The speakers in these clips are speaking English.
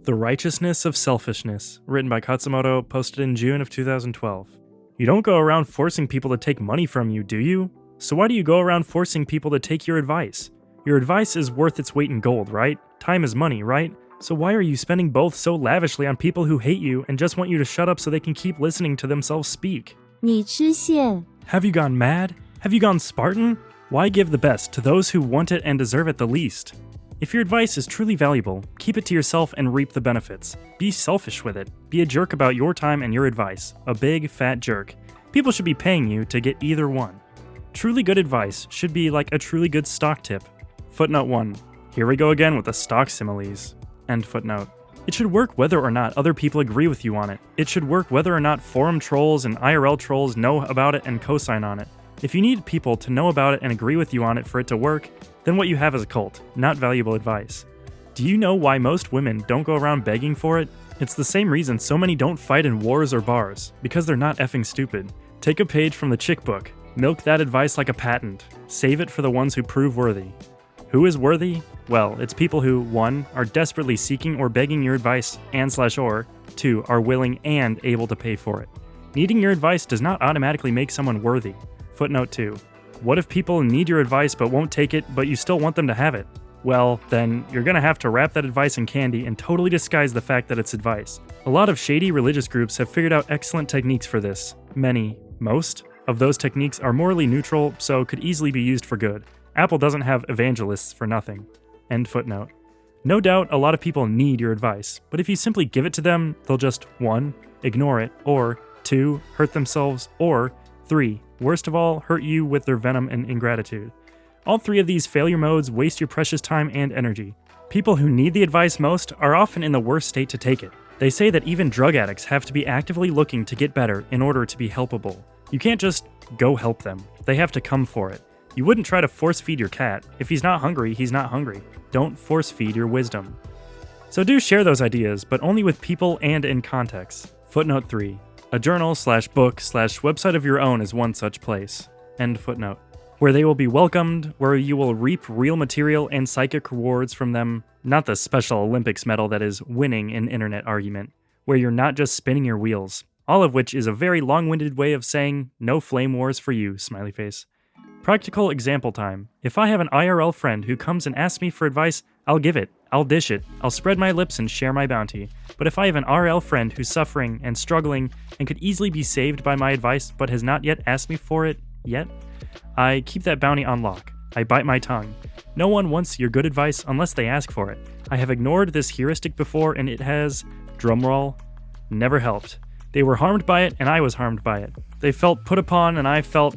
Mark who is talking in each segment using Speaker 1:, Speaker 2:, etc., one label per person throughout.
Speaker 1: The Righteousness of Selfishness, written by Khatzumoto, posted in June of 2012. You don't go around forcing people to take money from you, do you? So why do you go around forcing people to take your advice? Your advice is worth its weight in gold, right? Time is money, right? So why are you spending both so lavishly on people who hate you and just want you to shut up so they can keep listening to themselves speak?
Speaker 2: 你吃线
Speaker 1: Have you gone mad? Have you gone Spartan? Why give the best to those who want it and deserve it the least? If your advice is truly valuable, keep it to yourself and reap the benefits. Be selfish with it. Be a jerk about your time and your advice. A big, fat jerk. People should be paying you to get either one. Truly good advice should be like a truly good stock tip. Footnote 1. Here we go again with the stock similes. End footnote. It should work whether or not other people agree with you on it. It should work whether or not forum trolls and IRL trolls know about it and co-sign on it. If you need people to know about it and agree with you on it for it to work, then what you have is a cult, not valuable advice. Do you know why most women don't go around begging for it? It's the same reason so many don't fight in wars or bars, because they're not effing stupid. Take a page from the chick book. Milk that advice like a patent. Save it for the ones who prove worthy. Who is worthy? Well, it's people who, 1, are desperately seeking or begging your advice and/or, 2, are willing and able to pay for it. Needing your advice does not automatically make someone worthy. Footnote 2. What if people need your advice but won't take it, but you still want them to have it? Well, then you're gonna have to wrap that advice in candy and totally disguise the fact that it's advice. A lot of shady religious groups have figured out excellent techniques for this. Most of those techniques are morally neutral, so could easily be used for good. Apple doesn't have evangelists for nothing. End footnote. No doubt a lot of people need your advice, but if you simply give it to them, they'll just 1, ignore it, or 2, hurt themselves, or 3, worst of all, hurt you with their venom and ingratitude. All 3 of these failure modes waste your precious time and energy. People who need the advice most are often in the worst state to take it. They say that even drug addicts have to be actively looking to get better in order to be helpable. You can't just go help them. They have to come for it. You wouldn't try to force feed your cat. If he's not hungry, he's not hungry. Don't force feed your wisdom. So do share those ideas, but only with people and in context. Footnote 3. A journal/book/website of your own is one such place. End footnote. Where they will be welcomed, where you will reap real material and psychic rewards from them, not the Special Olympics medal that is winning an internet argument, where you're not just spinning your wheels, all of which is a very long-winded way of saying, no flame wars for you, smiley face. Practical example time. If I have an IRL friend who comes and asks me for advice, I'll give it, I'll dish it, I'll spread my lips and share my bounty. But if I have an RL friend who's suffering and struggling and could easily be saved by my advice but has not yet asked me for it yet, I keep that bounty on lock. I bite my tongue. No one wants your good advice unless they ask for it. I have ignored this heuristic before and it has, drumroll, never helped. They were harmed by it and I was harmed by it. They felt put upon and I felt,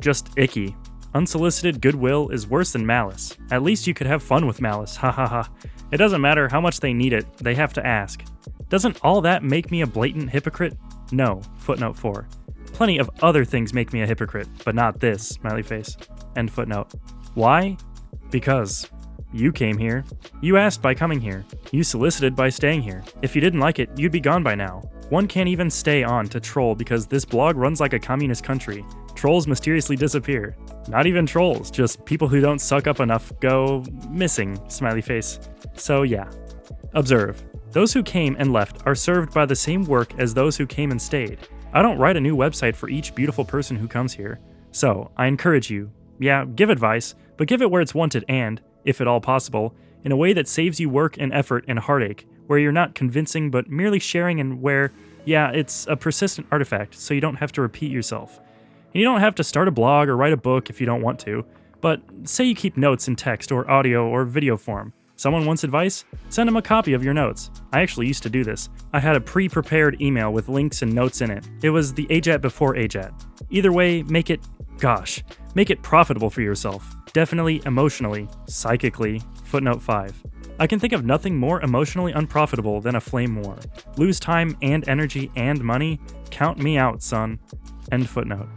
Speaker 1: just icky. Unsolicited goodwill is worse than malice. At least you could have fun with malice, ha ha ha. It doesn't matter how much they need it, they have to ask. Doesn't all that make me a blatant hypocrite? No. Footnote 4. Plenty of other things make me a hypocrite, but not this, smiley face. End footnote. Why? Because you came here. You asked by coming here. You solicited by staying here. If you didn't like it, you'd be gone by now. One can't even stay on to troll because this blog runs like a communist country. Trolls mysteriously disappear. Not even trolls, just people who don't suck up enough go missing, smiley face. So yeah. Observe. Those who came and left are served by the same work as those who came and stayed. I don't write a new website for each beautiful person who comes here. So, I encourage you, give advice, but give it where it's wanted and, if at all possible, in a way that saves you work and effort and heartache, where you're not convincing but merely sharing and where, it's a persistent artifact, so you don't have to repeat yourself. And you don't have to start a blog or write a book if you don't want to, but say you keep notes in text or audio or video form. Someone wants advice? Send them a copy of your notes. I actually used to do this. I had a pre-prepared email with links and notes in it. It was the AJATT before AJATT. Either way, make it profitable for yourself. Definitely emotionally, psychically. Footnote 5. I can think of nothing more emotionally unprofitable than a flame war. Lose time and energy and money? Count me out, son. End footnote.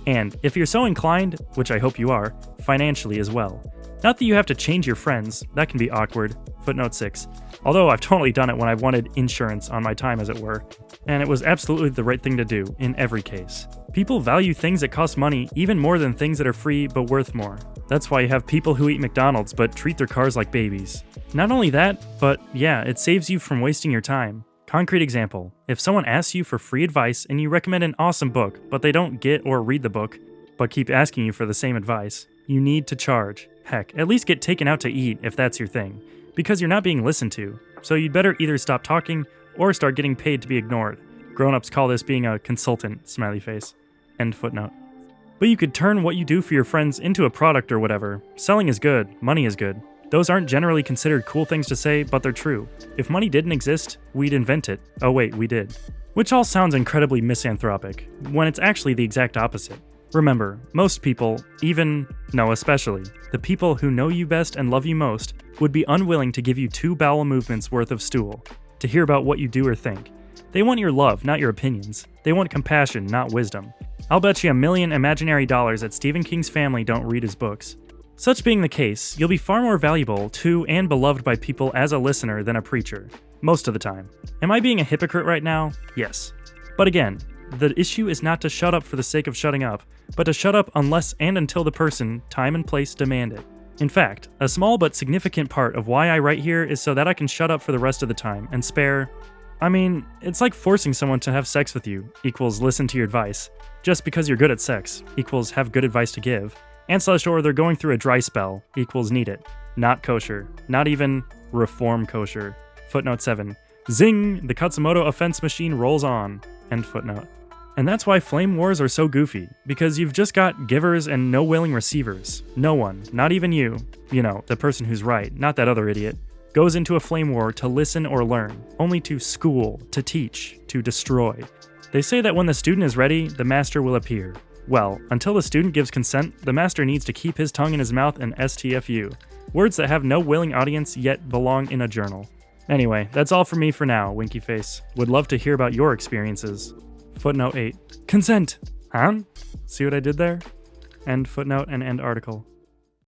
Speaker 1: And if you're so inclined, which I hope you are, financially as well. Not that you have to change your friends, that can be awkward. Footnote 6. Although I've totally done it when I've wanted insurance on my time, as it were. And it was absolutely the right thing to do, in every case. People value things that cost money even more than things that are free but worth more. That's why you have people who eat McDonald's but treat their cars like babies. Not only that, but yeah, it saves you from wasting your time. Concrete example, if someone asks you for free advice and you recommend an awesome book, but they don't get or read the book, but keep asking you for the same advice, you need to charge. Heck, at least get taken out to eat if that's your thing, because you're not being listened to. So you'd better either stop talking or start getting paid to be ignored. Grown-ups call this being a consultant, smiley face. End footnote. But you could turn what you do for your friends into a product or whatever. Selling is good, money is good. Those aren't generally considered cool things to say, but they're true. If money didn't exist, we'd invent it. Oh wait, we did. Which all sounds incredibly misanthropic, when it's actually the exact opposite. Remember, most people, especially, the people who know you best and love you most, would be unwilling to give you 2 bowel movements worth of stool, to hear about what you do or think. They want your love, not your opinions. They want compassion, not wisdom. I'll bet you $1 million imaginary dollars that Stephen King's family don't read his books. Such being the case, you'll be far more valuable to and beloved by people as a listener than a preacher. Most of the time. Am I being a hypocrite right now? Yes. But again, the issue is not to shut up for the sake of shutting up, but to shut up unless and until the person, time and place demand it. In fact, a small but significant part of why I write here is so that I can shut up for the rest of the time and spare... it's like forcing someone to have sex with you equals listen to your advice. Just because you're good at sex equals have good advice to give. And/or they're going through a dry spell equals need it. Not kosher. Not even reform kosher. Footnote 7. Zing! The Khatzumoto offense machine rolls on. End footnote. And that's why flame wars are so goofy, because you've just got givers and no willing receivers. No one, not even you, the person who's right, not that other idiot, goes into a flame war to listen or learn, only to school, to teach, to destroy. They say that when the student is ready, the master will appear. Well, until the student gives consent, the master needs to keep his tongue in his mouth and STFU. Words that have no willing audience yet belong in a journal. Anyway, that's all for me for now, Winky Face. Would love to hear about your experiences. Footnote 8. Consent! Huh? See what I did there? End footnote and end article.